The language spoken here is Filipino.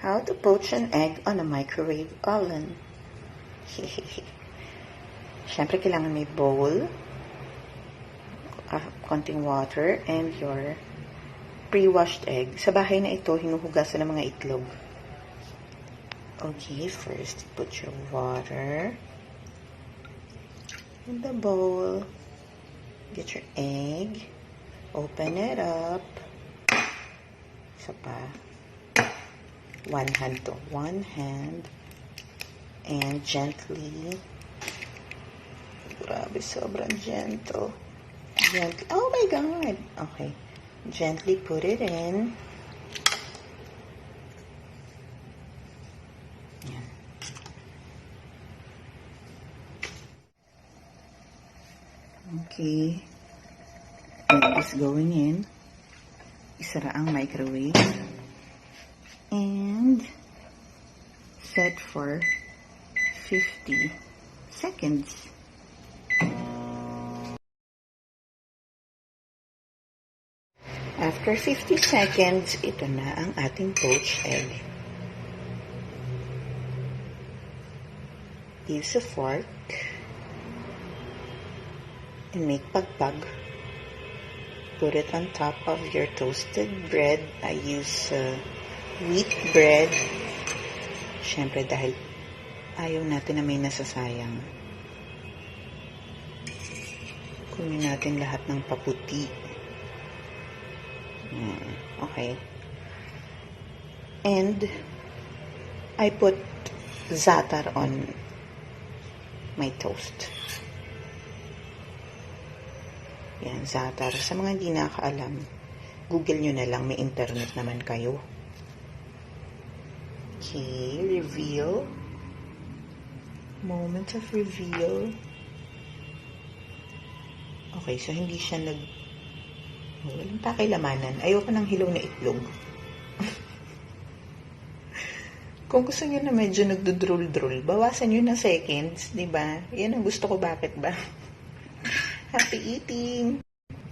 How to poach an egg on a microwave oven. Siyempre, kailangan may bowl, konting water, and your pre-washed egg. Sa bahay na ito, hinuhugasan ng mga itlog. Okay, first, put your water in the bowl. Get your egg. Open it up. Isa pa. One hand. And gently. Grabe, sobrang gentle. Gently. Oh my God! Okay. Gently put it in. Yan. Okay. Egg is going in. Isara ang microwave. And set for 50 seconds. After 50 seconds, ito na ang ating poached egg. Use a fork and make pagpag. Put it on top of your toasted bread. I use wheat bread. Siyempre dahil ayaw natin na may nasasayang. Kunin natin lahat ng paputi. Okay. And I put za'atar on my toast. Yan, za'atar. Sa mga hindi nakakaalam, Google nyo na lang, may internet naman kayo. Okay, reveal. Moment of reveal. Okay, so hindi siya walang pakilamanan. Ayoko ng hilaw na itlog. Kung gusto niyo na medyo nagdudrol-drol, bawasan niyo na seconds, di ba? Yan ang gusto ko, bakit ba? Happy eating!